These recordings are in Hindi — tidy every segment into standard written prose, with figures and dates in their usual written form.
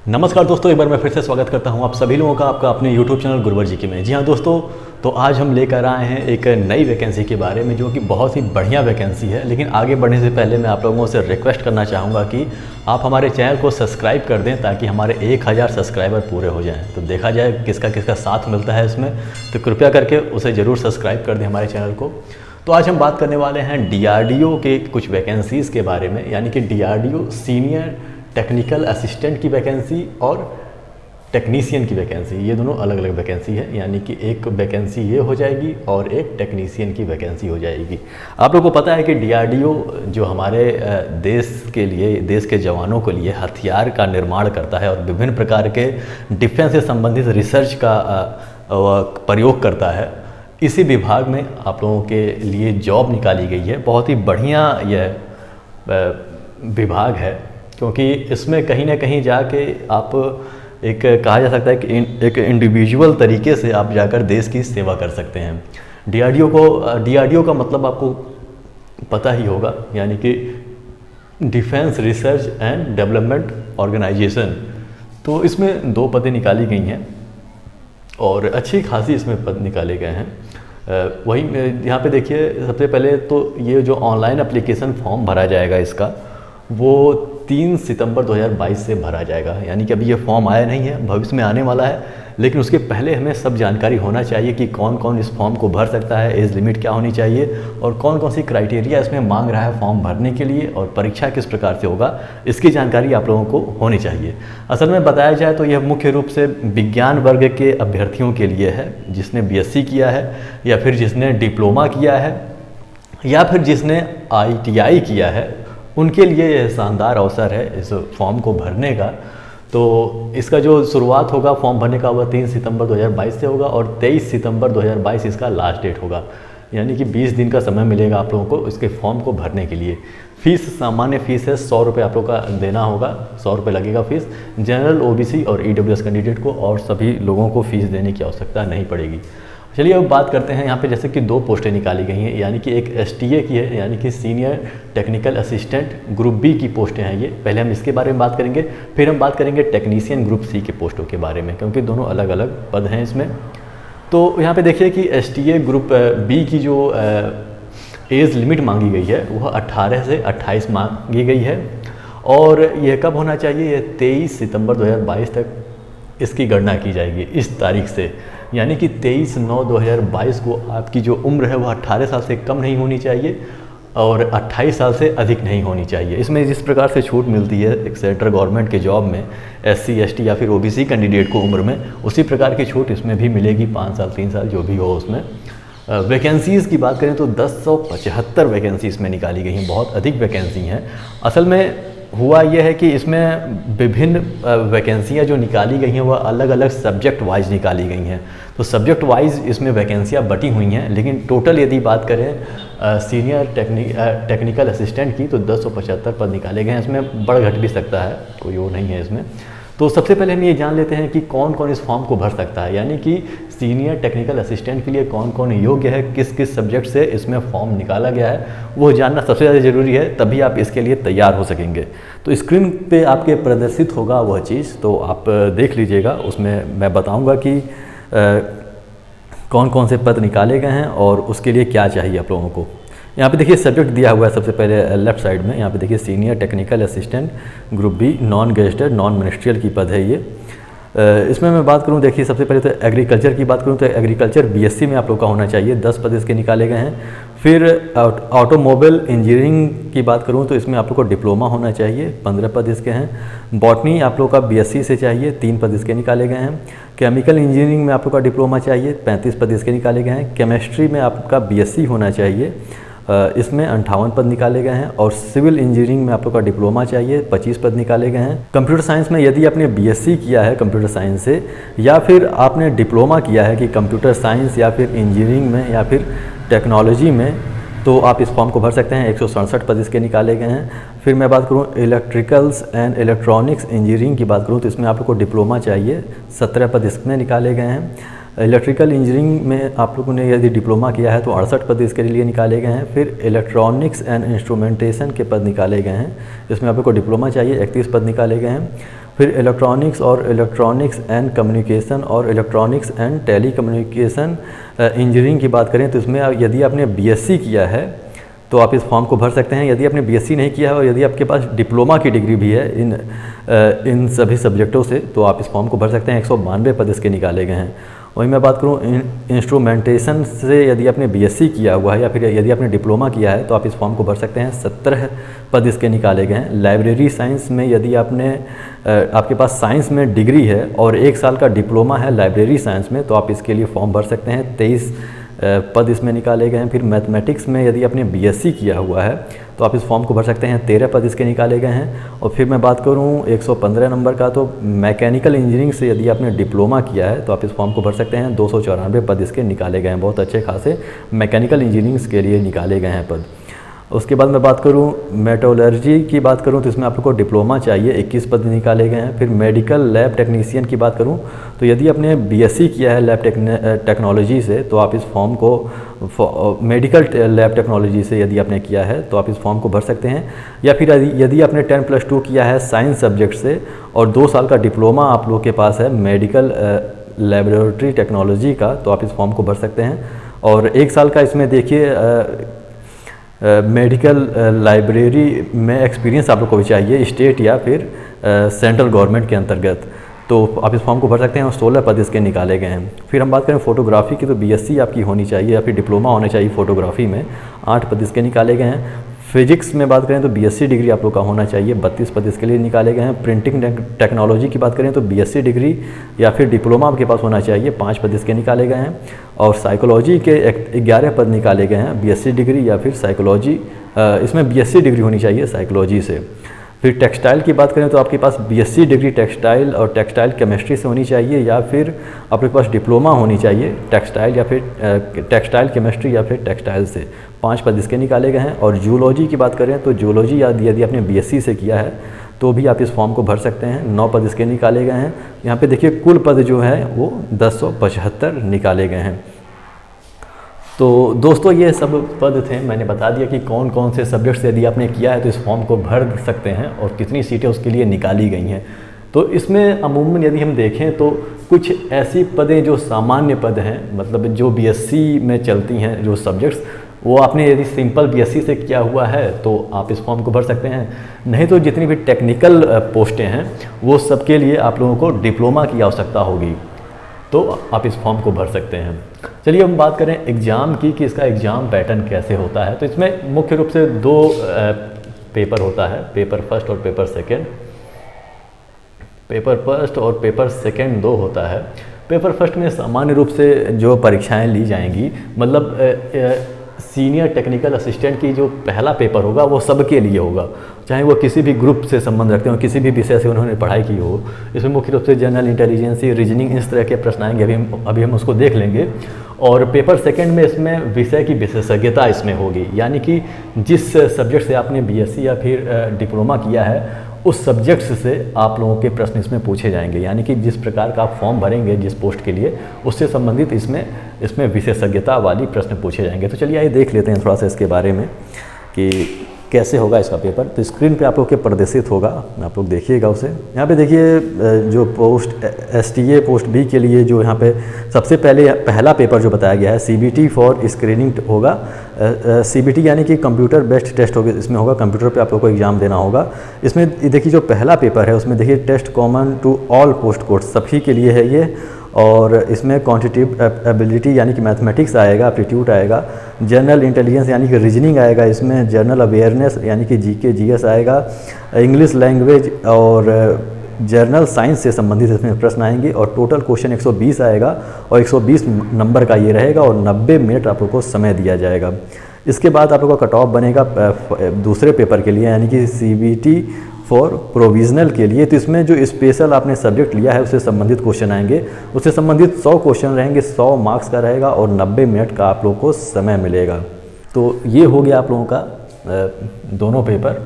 नमस्कार दोस्तों, एक बार मैं फिर से स्वागत करता हूं आप सभी लोगों का आपका अपने YouTube चैनल गुरुवर जी के में। जी हाँ दोस्तों, तो आज हम लेकर आए हैं एक नई वैकेंसी के बारे में जो कि बहुत ही बढ़िया वैकेंसी है। लेकिन आगे बढ़ने से पहले मैं आप लोगों से रिक्वेस्ट करना चाहूँगा कि आप हमारे चैनल को सब्सक्राइब कर दें ताकि हमारे 1000 सब्सक्राइबर पूरे हो जाएँ। तो देखा जाए किसका किसका साथ मिलता है इसमें, तो कृपया करके उसे ज़रूर सब्सक्राइब कर दें हमारे चैनल को। तो आज हम बात करने वाले हैं DRDO के कुछ वैकेंसीज़ के बारे में, यानी कि DRDO सीनियर टेक्निकल असिस्टेंट की वैकेंसी और टेक्नीशियन की वैकेंसी, ये दोनों अलग अलग वैकेंसी है। यानी कि एक वैकेंसी ये हो जाएगी और एक टेक्नीशियन की वैकेंसी हो जाएगी। आप लोगों को पता है कि DRDO जो हमारे देश के लिए, देश के जवानों के लिए हथियार का निर्माण करता है और विभिन्न प्रकार के डिफेंस से संबंधित रिसर्च का प्रयोग करता है। इसी विभाग में आप लोगों के लिए जॉब निकाली गई है। बहुत ही बढ़िया यह विभाग है, क्योंकि इसमें कहीं ना कहीं जाके आप एक कहा जा सकता है कि एक इंडिविजुअल तरीके से आप जाकर देश की सेवा कर सकते हैं। DRDO का मतलब आपको पता ही होगा, यानी कि defence research and development organisation. तो इसमें 2 पदें निकाली गई हैं और अच्छी खासी इसमें पद निकाले गए हैं। वही यहाँ पे देखिए, सबसे पहले तो ये जो ऑनलाइन एप्लीकेशन फॉर्म भरा जाएगा इसका, वो 3 सितंबर 2022 से भरा जाएगा। यानी कि अभी ये फॉर्म आया नहीं है, भविष्य में आने वाला है। लेकिन उसके पहले हमें सब जानकारी होना चाहिए कि कौन कौन इस फॉर्म को भर सकता है, एज लिमिट क्या होनी चाहिए और कौन कौन सी क्राइटेरिया इसमें मांग रहा है फॉर्म भरने के लिए, और परीक्षा किस प्रकार से होगा, इसकी जानकारी आप लोगों को होनी चाहिए। असल में बताया जाए तो यह मुख्य रूप से विज्ञान वर्ग के अभ्यर्थियों के लिए है, जिसने BSc किया है या फिर जिसने डिप्लोमा किया है या फिर जिसने ITI किया है, उनके लिए यह शानदार अवसर है इस फॉर्म को भरने का। तो इसका जो शुरुआत होगा फॉर्म भरने का, वह 3 सितंबर 2022 से होगा और 23 सितंबर 2022 इसका लास्ट डेट होगा। यानी कि 20 दिन का समय मिलेगा आप लोगों को इसके फॉर्म को भरने के लिए। फीस सामान्य फीस है, 100 रुपये आप लोग का देना होगा, 100 रुपये लगेगा फीस। जनरल, OBC और EWS कैंडिडेट को और सभी लोगों को फीस देने की आवश्यकता नहीं पड़ेगी। चलिए अब बात करते हैं यहाँ पे, जैसे कि 2 पोस्टें निकाली गई हैं। यानी कि एक STA की है, यानी कि senior technical assistant group B की पोस्टें हैं ये। पहले हम इसके बारे में बात करेंगे, फिर हम बात करेंगे टेक्नीशियन ग्रुप C के पोस्टों के बारे में, क्योंकि दोनों अलग अलग पद हैं इसमें। तो यहाँ पे देखिए कि STA ग्रुप B की जो एज लिमिट मांगी गई है वह 18 से 28 मांगी गई है। और यह कब होना चाहिए, यह 23 सितंबर 2022 तक इसकी गणना की जाएगी इस तारीख से। यानी कि 23/9/2022 को आपकी जो उम्र है वह 18 साल से कम नहीं होनी चाहिए और 28 साल से अधिक नहीं होनी चाहिए। इसमें जिस प्रकार से छूट मिलती है एक सेंट्रल गवर्नमेंट के जॉब में SC ST या फिर OBC कैंडिडेट को उम्र में, उसी प्रकार की छूट इसमें भी मिलेगी। 5 साल 3 साल जो भी हो उसमें। वैकेंसीज़ की बात करें तो 1075 वैकेंसी इसमें निकाली गई हैं, बहुत अधिक वैकेंसी हैं। असल में हुआ यह है कि इसमें विभिन्न वैकेंसियाँ जो निकाली गई हैं वह अलग अलग सब्जेक्ट वाइज निकाली गई हैं। तो सब्जेक्ट वाइज इसमें वैकेंसियाँ बटी हुई हैं, लेकिन टोटल यदि बात करें सीनियर टेक्निकल असिस्टेंट की, तो 1075 पद निकाले गए हैं। इसमें बढ़ घट भी सकता है, कोई वो नहीं है इसमें। तो सबसे पहले हम ये जान लेते हैं कि कौन कौन इस फॉर्म को भर सकता है, यानी कि सीनियर टेक्निकल असिस्टेंट के लिए कौन कौन योग्य है, किस किस सब्जेक्ट से इसमें फॉर्म निकाला गया है, वो जानना सबसे ज़्यादा ज़रूरी है, तभी आप इसके लिए तैयार हो सकेंगे। तो स्क्रीन पे आपके प्रदर्शित होगा वह चीज़, तो आप देख लीजिएगा। उसमें मैं बताऊँगा कि कौन कौन से पद निकाले गए हैं और उसके लिए क्या चाहिए आप लोगों को। यहाँ पे देखिए सब्जेक्ट दिया हुआ है सबसे पहले लेफ्ट साइड में। यहाँ पे देखिए senior technical assistant group B non gazetted non ministerial की पद है ये। इसमें मैं बात करूँ, देखिए सबसे पहले तो एग्रीकल्चर की बात करूँ तो एग्रीकल्चर BSc में आप लोग का होना चाहिए, 10 पद इसके निकाले गए हैं। फिर ऑटोमोबाइल इंजीनियरिंग की बात करूँ तो इसमें आप लोग को डिप्लोमा होना चाहिए, 15 पद इसके हैं। बॉटनी आप लोग का BSc से चाहिए, 3 पद इसके निकाले गए हैं। केमिकल इंजीनियरिंग में आप लोग का डिप्लोमा चाहिए, 35 पद इसके निकाले गए हैं। केमिस्ट्री में आपका BSc होना चाहिए, इसमें 58 पद निकाले गए हैं। और सिविल इंजीनियरिंग में आप लोग का डिप्लोमा चाहिए, 25 पद निकाले गए हैं। कंप्यूटर साइंस में यदि आपने BSc किया है कंप्यूटर साइंस से, या फिर आपने डिप्लोमा किया है कि कंप्यूटर साइंस या फिर इंजीनियरिंग में या फिर टेक्नोलॉजी में, तो आप इस फॉर्म को भर सकते हैं। 167 पद इसके निकाले गए हैं। फिर मैं बात करूँ इलेक्ट्रिकल्स एंड इलेक्ट्रॉनिक्स इंजीनियरिंग की बात करूँ तो इसमें आप लोग को डिप्लोमा चाहिए, 17 पद इसमें निकाले गए हैं। इलेक्ट्रिकल इंजीनियरिंग में आप लोगों ने यदि डिप्लोमा किया है तो 68 पद इसके लिए निकाले गए हैं। फिर इलेक्ट्रॉनिक्स एंड इंस्ट्रूमेंटेशन के पद निकाले गए हैं, इसमें आप लोग को डिप्लोमा चाहिए, 31 पद निकाले गए हैं। फिर इलेक्ट्रॉनिक्स एंड कम्युनिकेशन और electronics and telecommunication engineering की बात करें तो इसमें यदि आपने बीएससी किया है तो आप इस फॉर्म को भर सकते हैं। यदि आपने बीएससी नहीं किया है और यदि आपके पास डिप्लोमा की डिग्री भी है इन सभी सब्जेक्टों से तो आप इस फॉर्म को भर सकते हैं। 192 पद इसके निकाले गए हैं। वहीं मैं बात करूं इंस्ट्रूमेंटेशन से यदि आपने बीएससी किया हुआ है या फिर यदि आपने डिप्लोमा किया है तो आप इस फॉर्म को भर सकते हैं। 17 पद इसके निकाले गए हैं। लाइब्रेरी साइंस में यदि आपके पास साइंस में डिग्री है और 1 साल का डिप्लोमा है लाइब्रेरी साइंस में तो आप इसके लिए फॉर्म भर सकते हैं। 23 पद इसमें निकाले गए हैं। फिर मैथमेटिक्स में यदि आपने बीएससी किया हुआ है तो आप इस फॉर्म को भर सकते हैं। 13 पद इसके निकाले गए हैं। और फिर मैं बात करूं 115 नंबर का तो मैकेनिकल इंजीनियरिंग से यदि आपने डिप्लोमा किया है तो आप इस फॉर्म को भर सकते हैं। 294 पद इसके निकाले गए हैं। बहुत अच्छे खासे मैकेनिकल इंजीनियरिंग के लिए निकाले गए हैं पद। उसके बाद मैं बात करूं मेट्रोलॉजी की बात करूं तो इसमें आप लोग को डिप्लोमा चाहिए। 21 पद निकाले गए हैं। फिर मेडिकल लैब टेक्नीशियन की बात करूं तो यदि आपने बीएससी किया है लैब टेक्नोलॉजी से तो आप इस फॉर्म को मेडिकल लैब टेक्नोलॉजी से यदि आपने किया है तो आप इस फॉर्म को भर सकते हैं। या फिर यदि आपने 10+2 किया है साइंस सब्जेक्ट से और 2 साल का डिप्लोमा आप लोग के पास है मेडिकल लेबोरेटरी टेक्नोलॉजी का तो आप इस फॉर्म को भर सकते हैं। और 1 साल का इसमें देखिए मेडिकल लाइब्रेरी में एक्सपीरियंस आप लोग को भी चाहिए स्टेट या फिर सेंट्रल गवर्नमेंट के अंतर्गत तो आप इस फॉर्म को भर सकते हैं। और 16 पद इसके निकाले गए हैं। फिर हम बात करें फोटोग्राफी की तो बीएससी आपकी होनी चाहिए या फिर डिप्लोमा होना चाहिए फोटोग्राफी में। 8 पद इसके निकाले गए हैं। फिजिक्स में बात करें तो बीएससी डिग्री आप लोग का होना चाहिए। 32 पद इसके लिए निकाले गए हैं। प्रिंटिंग टेक्नोलॉजी की बात करें तो बीएससी डिग्री या फिर डिप्लोमा आपके पास होना चाहिए। 5 पद इसके निकाले गए हैं। और साइकोलॉजी के 11 पद निकाले गए हैं। बीएससी डिग्री या फिर साइकोलॉजी इसमें बीएससी डिग्री होनी चाहिए साइकोलॉजी से। फिर टेक्सटाइल की बात करें तो आपके पास बीएससी डिग्री टेक्सटाइल और टेक्सटाइल केमिस्ट्री से होनी चाहिए या फिर आपके पास डिप्लोमा होनी चाहिए टेक्सटाइल या फिर टेक्सटाइल केमिस्ट्री या फिर टेक्सटाइल से। 5 पद इसके निकाले गए हैं। और जूलॉजी की बात करें तो जूलॉजी यदि आपने बीएससी से किया है तो भी आप इस फॉर्म को भर सकते हैं। 9 पद इसके निकाले गए हैं। यहाँ पे देखिए कुल पद जो है वो 1075 निकाले गए हैं। तो दोस्तों ये सब पद थे। मैंने बता दिया कि कौन कौन से सब्जेक्ट्स यदि आपने किया है तो इस फॉर्म को भर सकते हैं और कितनी सीटें उसके लिए निकाली गई हैं। तो इसमें अमूमन यदि हम देखें तो कुछ ऐसी पदें जो सामान्य पद हैं मतलब जो बीएससी में चलती हैं जो सब्जेक्ट्स वो आपने यदि सिंपल बीएससी से किया हुआ है तो आप इस फॉर्म को भर सकते हैं। नहीं तो जितनी भी टेक्निकल पोस्टें हैं वो सबके लिए आप लोगों को डिप्लोमा की आवश्यकता होगी तो आप इस फॉर्म को भर सकते हैं। चलिए हम बात करें एग्ज़ाम की कि इसका एग्ज़ाम पैटर्न कैसे होता है। तो इसमें मुख्य रूप से 2 पेपर होता है, पेपर फर्स्ट और पेपर सेकंड। पेपर फर्स्ट और पेपर सेकंड 2 होता है। पेपर फर्स्ट में सामान्य रूप से जो परीक्षाएं ली जाएंगी मतलब सीनियर टेक्निकल असिस्टेंट की जो पहला पेपर होगा वो सबके लिए होगा, चाहे वो किसी भी ग्रुप से संबंध रखते हो, किसी भी विषय से उन्होंने पढ़ाई की हो। इसमें मुख्य रूप से जनरल इंटेलिजेंस, रीजनिंग, इस तरह के प्रश्न आएंगे, अभी हम उसको देख लेंगे। और पेपर सेकंड में इसमें विषय की विशेषज्ञता इसमें होगी, यानी कि जिस सब्जेक्ट से आपने बीएससी या फिर डिप्लोमा किया है उस सब्जेक्ट्स से आप लोगों के प्रश्न इसमें पूछे जाएंगे, यानी कि जिस प्रकार का आप फॉर्म भरेंगे जिस पोस्ट के लिए उससे संबंधित इसमें विशेषज्ञता वाली प्रश्न पूछे जाएंगे। तो चलिए आइए देख लेते हैं थोड़ा सा इसके बारे में कि कैसे होगा इसका पेपर। तो स्क्रीन पे आप लोग के प्रदर्शित होगा, आप लोग देखिएगा उसे। यहाँ पे देखिए जो पोस्ट एसटीए पोस्ट बी के लिए जो यहाँ पे सबसे पहला पेपर जो बताया गया है सीबीटी फॉर स्क्रीनिंग होगा। सीबीटी यानी कि कंप्यूटर बेस्ड टेस्ट होगा, इसमें होगा कंप्यूटर पे आप लोग को एग्जाम देना होगा। इसमें देखिए जो पहला पेपर है उसमें देखिए test common to all post code सभी के लिए है ये। और इसमें क्वांटिटेटिव एबिलिटी यानी कि मैथमेटिक्स आएगा, एप्टीट्यूड आएगा, जनरल इंटेलिजेंस यानी कि रीजनिंग आएगा, इसमें जनरल अवेयरनेस यानी कि जीके जीएस आएगा, इंग्लिश लैंग्वेज और जर्नल साइंस से संबंधित इसमें प्रश्न आएंगे। और टोटल क्वेश्चन 120 आएगा और 120 नंबर का ये रहेगा और 90 मिनट आप लोग को समय दिया जाएगा। इसके बाद आप लोग का कट ऑफ बनेगा दूसरे पेपर के लिए यानी कि सीबीटी फॉर प्रोविजनल के लिए। तो इसमें जो स्पेशल आपने सब्जेक्ट लिया है उससे संबंधित क्वेश्चन आएंगे, उससे संबंधित 100 क्वेश्चन रहेंगे, 100 मार्क्स का रहेगा और 90 मिनट का आप लोग को समय मिलेगा। तो ये हो गया आप लोगों का दोनों पेपर,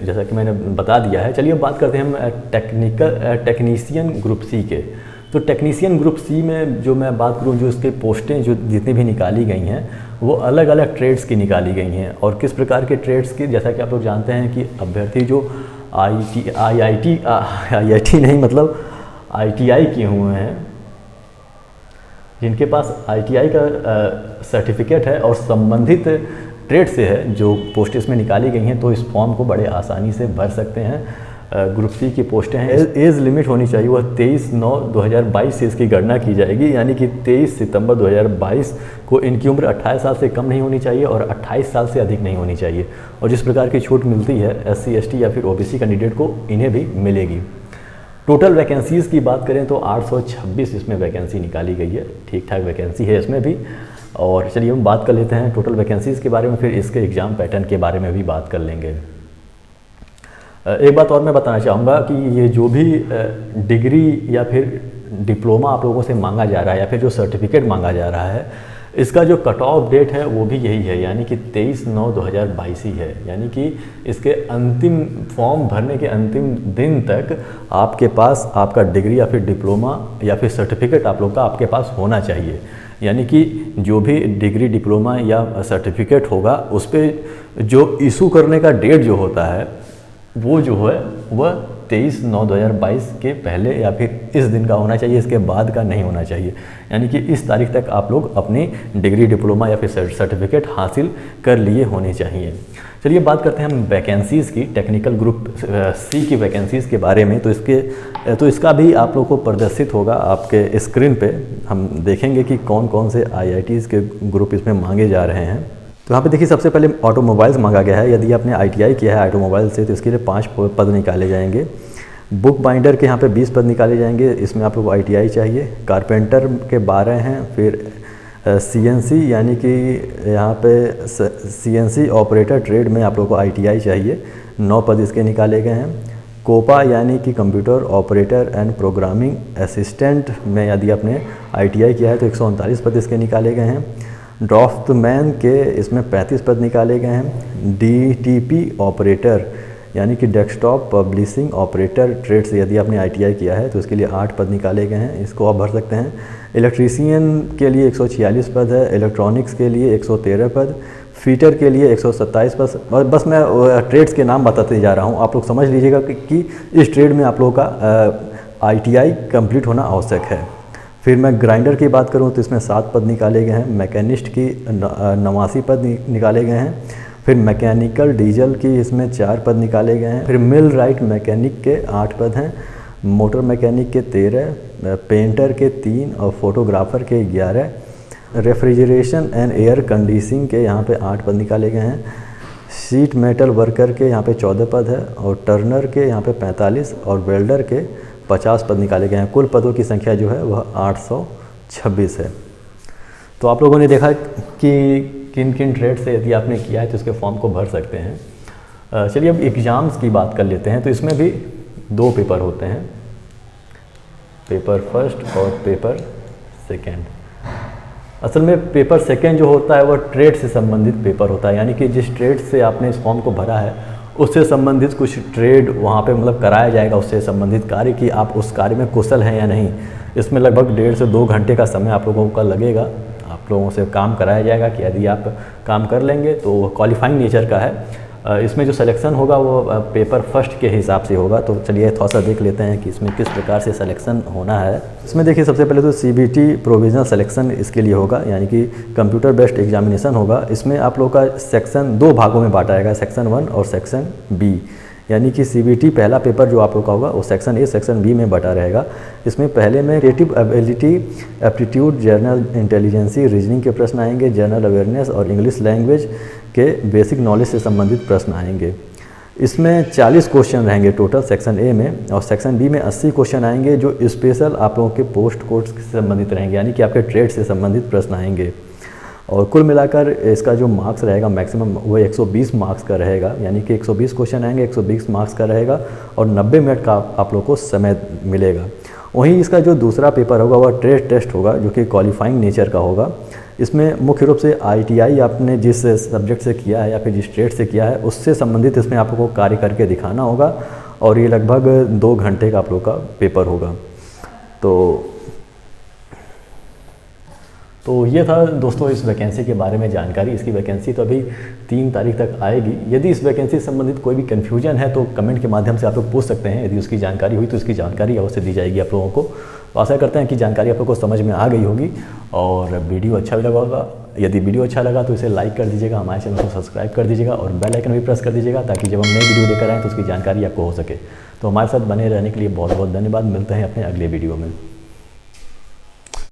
जैसा कि मैंने बता दिया है। चलिए अब बात करते हैं हम टेक्नीशियन ग्रुप सी के। तो टेक्नीशियन ग्रुप सी में जो मैं बात करूं जो इसके पोस्टें जो जितनी भी निकाली गई हैं वो अलग अलग ट्रेड्स की निकाली गई हैं। और किस प्रकार के ट्रेड्स की, जैसा कि आप लोग जानते हैं कि अभ्यर्थी जो IIT नहीं मतलब ITI किए हुए हैं, जिनके पास ITI का सर्टिफिकेट है और संबंधित ट्रेड से है जो पोस्ट इसमें निकाली गई हैं, तो इस फॉर्म को बड़े आसानी से भर सकते हैं। ग्रुप सी की पोस्टें हैं। एज लिमिट होनी चाहिए वह 23/9/2022 से इसकी गणना की जाएगी, यानी कि 23 सितंबर 2022 को इनकी उम्र 28 साल से कम नहीं होनी चाहिए और 28 साल से अधिक नहीं होनी चाहिए। और जिस प्रकार की छूट मिलती है SC ST या फिर OBC कैंडिडेट को, इन्हें भी मिलेगी। टोटल वैकेंसीज़ की बात करें तो 826 इसमें वैकेंसी निकाली गई है, ठीक ठाक वैकेंसी है इसमें भी। और चलिए हम बात कर लेते हैं टोटल वैकेंसीज़ के बारे में, फिर इसके एग्ज़ाम पैटर्न के बारे में भी बात कर लेंगे। एक बात और मैं बताना चाहूँगा कि ये जो भी डिग्री या फिर डिप्लोमा आप लोगों से मांगा जा रहा है या फिर जो सर्टिफिकेट मांगा जा रहा है, इसका जो कट ऑफ डेट है वो भी यही है, यानी कि 23/9/2022 ही है। यानी कि इसके अंतिम फॉर्म भरने के अंतिम दिन तक आपके पास आपका डिग्री या फिर डिप्लोमा या फिर सर्टिफिकेट आप लोग का आपके पास होना चाहिए। यानी कि जो भी डिग्री डिप्लोमा या सर्टिफिकेट होगा उस पर जो इशू करने का डेट जो होता है वो जो है वह 23/9/2022 के पहले या फिर इस दिन का होना चाहिए, इसके बाद का नहीं होना चाहिए। यानी कि इस तारीख तक आप लोग अपनी डिग्री डिप्लोमा या फिर सर्टिफिकेट हासिल कर लिए होने चाहिए। चलिए बात करते हैं हम वैकेंसीज़ की, टेक्निकल ग्रुप सी की वैकेंसीज़ के बारे में। तो इसका भी आप लोग को प्रदर्शित होगा आपके स्क्रीन पे। हम देखेंगे कि कौन कौन से IITs के ग्रुप इसमें मांगे जा रहे हैं। तो यहाँ पे देखिए सबसे पहले ऑटोमोबाइल्स मांगा गया है। यदि आपने ITI किया है ऑटोमोबाइल से तो इसके लिए 5 पद निकाले जाएंगे। बुक बाइंडर के यहाँ पे 20 पद निकाले जाएंगे, इसमें आप लोग को ITI चाहिए। कारपेंटर के 12 हैं। फिर CNC यानी कि यहाँ पे CNC ऑपरेटर ट्रेड में आप लोग को ITI चाहिए, 9 पद इसके निकाले गए हैं। कोपा यानी कि computer operator and programming assistant में यदि आपने ITI किया है तो 139 पद इसके निकाले गए हैं। ड्राफ्टमैन के इसमें 35 पद निकाले गए हैं। DTP ऑपरेटर यानी कि डेस्कटॉप पब्लिशिंग ऑपरेटर ट्रेड से यदि आपने ITI किया है तो इसके लिए 8 पद निकाले गए हैं, इसको आप भर सकते हैं। इलेक्ट्रीशियन के लिए 146 पद है। इलेक्ट्रॉनिक्स के लिए 113 पद। फीटर के लिए 127 पद। और बस मैं ट्रेड्स के नाम बताते जा रहा हूँ, आप लोग समझ लीजिएगा कि इस ट्रेड में आप लोगों का ITI कंप्लीट होना आवश्यक है। फिर मैं ग्राइंडर की बात करूं तो इसमें 7 पद निकाले गए हैं। मैकेनिस्ट की 89 पद निकाले गए हैं। फिर मैकेनिकल डीजल की इसमें 4 पद निकाले गए हैं। फिर मिल राइट मैकेनिक के 8 पद हैं। मोटर मैकेनिक के 13, पेंटर के 3 और फोटोग्राफर के 11। रेफ्रिजरेशन एंड एयर कंडीशनिंग के यहाँ पे 8 पद निकाले गए हैं। शीट मेटल वर्कर के यहाँ पे 14 पद है और टर्नर के यहाँ पे 45 और वेल्डर के 50 पद निकाले गए हैं। कुल पदों की संख्या जो है वह 826 है। तो आप लोगों ने देखा कि किन किन ट्रेड से यदि आपने किया है तो इसके फॉर्म को भर सकते हैं। चलिए अब एग्ज़ाम्स की बात कर लेते हैं। तो इसमें भी 2 पेपर होते हैं, पेपर फर्स्ट और पेपर सेकेंड। असल में पेपर सेकेंड जो होता है वह ट्रेड से संबंधित पेपर होता है, यानी कि जिस ट्रेड से आपने इस फॉर्म को भरा है उससे संबंधित कुछ ट्रेड वहाँ पे मतलब कराया जाएगा, उससे संबंधित कार्य कि आप उस कार्य में कुशल हैं या नहीं। इसमें लगभग 1.5 से 2 घंटे का समय आप लोगों का लगेगा। आप लोगों से काम कराया जाएगा कि यदि आप काम कर लेंगे तो वह क्वालिफाइंग नेचर का है। इसमें जो सिलेक्शन होगा वो पेपर फर्स्ट के हिसाब से होगा। तो चलिए थोड़ा सा देख लेते हैं कि इसमें किस प्रकार से सिलेक्शन होना है। इसमें देखिए सबसे पहले तो CBT प्रोविजनल सिलेक्शन इसके लिए होगा, यानी कि कंप्यूटर बेस्ड एग्जामिनेशन होगा। इसमें आप लोग का सेक्शन 2 भागों में बांटा जाएगा, सेक्शन 1 और सेक्शन B। यानी कि CBT पहला पेपर जो आप लोग का होगा वो सेक्शन A सेक्शन B में बटा रहेगा। इसमें पहले में creative ability, aptitude, general intelligence, reasoning के प्रश्न आएंगे, जनरल अवेयरनेस और इंग्लिश लैंग्वेज के बेसिक नॉलेज से संबंधित प्रश्न आएंगे। इसमें 40 क्वेश्चन रहेंगे टोटल सेक्शन A में, और सेक्शन B में 80 क्वेश्चन आएंगे जो स्पेशल आप लोगों के पोस्ट कोर्स से संबंधित रहेंगे, यानी कि आपके ट्रेड से संबंधित प्रश्न आएंगे। और कुल मिलाकर इसका जो मार्क्स रहेगा मैक्सिमम वो 120 मार्क्स का रहेगा, यानी कि 120 क्वेश्चन आएंगे, 120 मार्क्स का रहेगा और 90 मिनट का आप लोग को समय मिलेगा। वहीं इसका जो दूसरा पेपर होगा वह ट्रेड टेस्ट होगा, जो कि क्वालिफाइंग नेचर का होगा। इसमें मुख्य रूप से ITI आपने जिस सब्जेक्ट से किया है या फिर जिस ट्रेड से किया है उससे संबंधित इसमें आप लोग को कार्य करके दिखाना होगा, और ये लगभग 2 घंटे का आप लोग का पेपर होगा। तो तो ये था दोस्तों इस वैकेंसी के बारे में जानकारी। इसकी वैकेंसी तो अभी 3 तारीख तक आएगी। यदि इस वैकेंसी से संबंधित कोई भी कन्फ्यूजन है तो कमेंट के माध्यम से आप लोग पूछ सकते हैं। यदि उसकी जानकारी हुई तो इसकी जानकारी अवश्य दी जाएगी आप लोगों को। तो आशा करते हैं कि जानकारी आप लोग को समझ में आ गई होगी और वीडियो अच्छा भी लगा होगा। यदि वीडियो अच्छा लगा तो इसे लाइक कर दीजिएगा, हमारे चैनल को सब्सक्राइब कर दीजिएगा और बेल आइकन भी प्रेस कर दीजिएगा ताकि जब हम नई वीडियो लेकर आएँ तो उसकी जानकारी आपको हो सके। तो हमारे साथ बने रहने के लिए बहुत बहुत धन्यवाद। मिलते हैं अपने अगले वीडियो में।